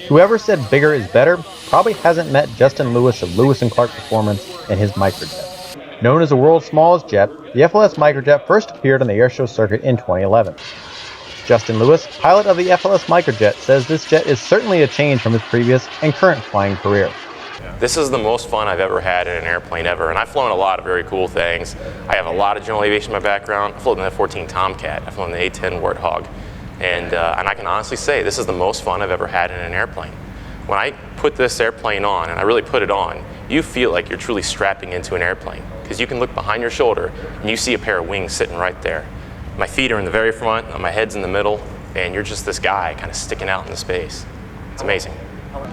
Whoever said bigger is better probably hasn't met Justin Lewis of Lewis & Clark Performance and his Microjet. Known as the world's smallest jet, the FLS Microjet first appeared on the airshow circuit in 2011. Justin Lewis, pilot of the FLS Microjet, says this jet is certainly a change from his previous and current flying career. This is the most fun I've ever had in an airplane ever, and I've flown a lot of very cool things. I have a lot of general aviation in my background. I've flown the F-14 Tomcat, I've flown the A-10 Warthog, and I can honestly say this is the most fun I've ever had in an airplane. When I put this airplane on, and I really put it on, you feel like you're truly strapping into an airplane, because you can look behind your shoulder and you see a pair of wings sitting right there. My feet are in the very front, my head's in the middle, and you're just this guy kind of sticking out into space. It's amazing.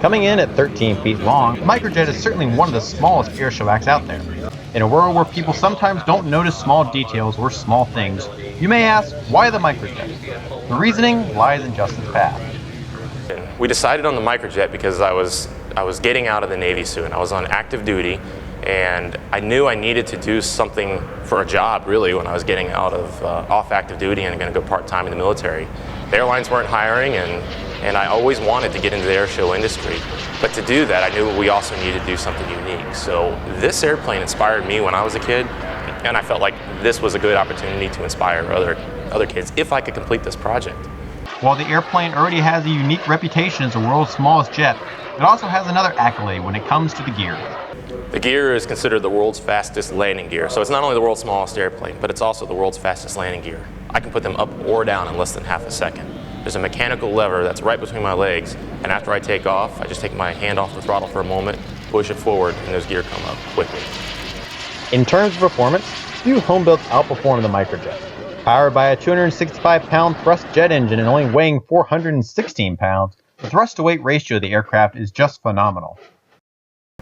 Coming in at 13 feet long, the Microjet is certainly one of the smallest airshow acts out there. In a world where people sometimes don't notice small details or small things, you may ask, why the Microjet? The reasoning lies in Justin's path. We decided on the Microjet because I was getting out of the Navy soon. I was on active duty, and I knew I needed to do something for a job, really, when I was getting out of off active duty and going to go part-time in the military. The airlines weren't hiring, and I always wanted to get into the airshow industry. But to do that, I knew we also needed to do something unique. So this airplane inspired me when I was a kid, and I felt like this was a good opportunity to inspire other kids if I could complete this project. While the airplane already has a unique reputation as the world's smallest jet, it also has another accolade when it comes to the gear. The gear is considered the world's fastest landing gear. So it's not only the world's smallest airplane, but it's also the world's fastest landing gear. I can put them up or down in less than half a second. There's a mechanical lever that's right between my legs, and after I take off, I just take my hand off the throttle for a moment, push it forward, and those gear come up quickly. In terms of performance, few home builds outperform the Microjet. Powered by a 265-pound thrust jet engine and only weighing 416 pounds, the thrust-to-weight ratio of the aircraft is just phenomenal.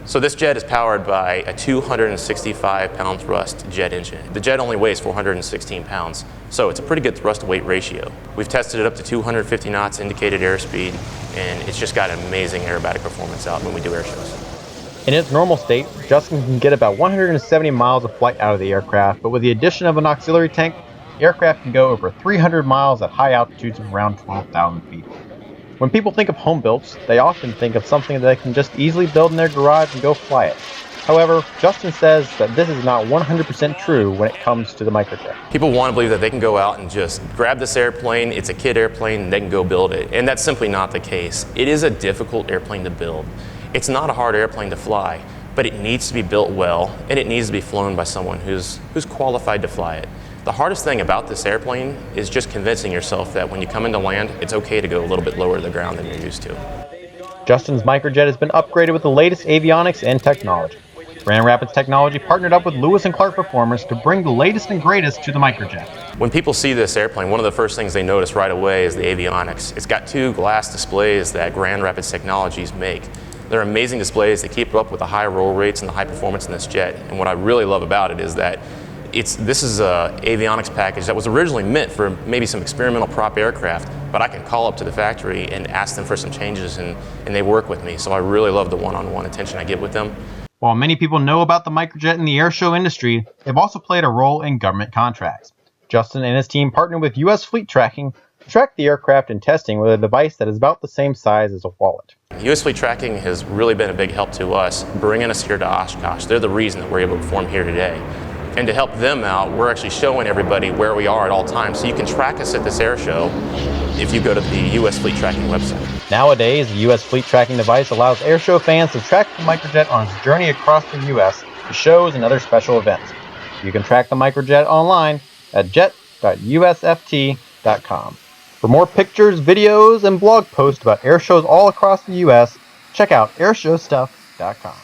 So this jet is powered by a 265-pound thrust jet engine. The jet only weighs 416 pounds, so it's a pretty good thrust-to-weight ratio. We've tested it up to 250 knots indicated airspeed, and it's just got an amazing aerobatic performance out when we do air shows. In its normal state, Justin can get about 170 miles of flight out of the aircraft, but with the addition of an auxiliary tank, the aircraft can go over 300 miles at high altitudes of around 12,000 feet. When people think of home builds, they often think of something that they can just easily build in their garage and go fly it. However, Justin says that this is not 100% true when it comes to the Microjet. People want to believe that they can go out and just grab this airplane, it's a kid airplane, and they can go build it. And that's simply not the case. It is a difficult airplane to build. It's not a hard airplane to fly, but it needs to be built well, and it needs to be flown by someone who's qualified to fly it. The hardest thing about this airplane is just convincing yourself that when you come into land, it's okay to go a little bit lower to the ground than you're used to. Justin's Microjet has been upgraded with the latest avionics and technology. Grand Rapids Technology partnered up with Lewis & Clark Performance to bring the latest and greatest to the Microjet. When people see this airplane, one of the first things they notice right away is the avionics. It's got two glass displays that Grand Rapids Technologies make. They're amazing displays that keep up with the high roll rates and the high performance in this jet. And what I really love about it is that this is an avionics package that was originally meant for maybe some experimental prop aircraft, but I can call up to the factory and ask them for some changes, and they work with me. So I really love the one-on-one attention I get with them. While many people know about the Microjet in the airshow industry, they've also played a role in government contracts. Justin and his team partnered with USFleetTracking to track the aircraft in testing with a device that is about the same size as a wallet. USFleetTracking has really been a big help to us, bringing us here to Oshkosh. They're the reason that we're able to perform here today. And to help them out, we're actually showing everybody where we are at all times. So you can track us at this air show if you go to the USFleetTracking website. Nowadays, the USFleetTracking device allows airshow fans to track the Microjet on its journey across the U.S. to shows and other special events. You can track the Microjet online at jet.usft.com. For more pictures, videos, and blog posts about air shows all across the U.S., check out AirshowStuff.com.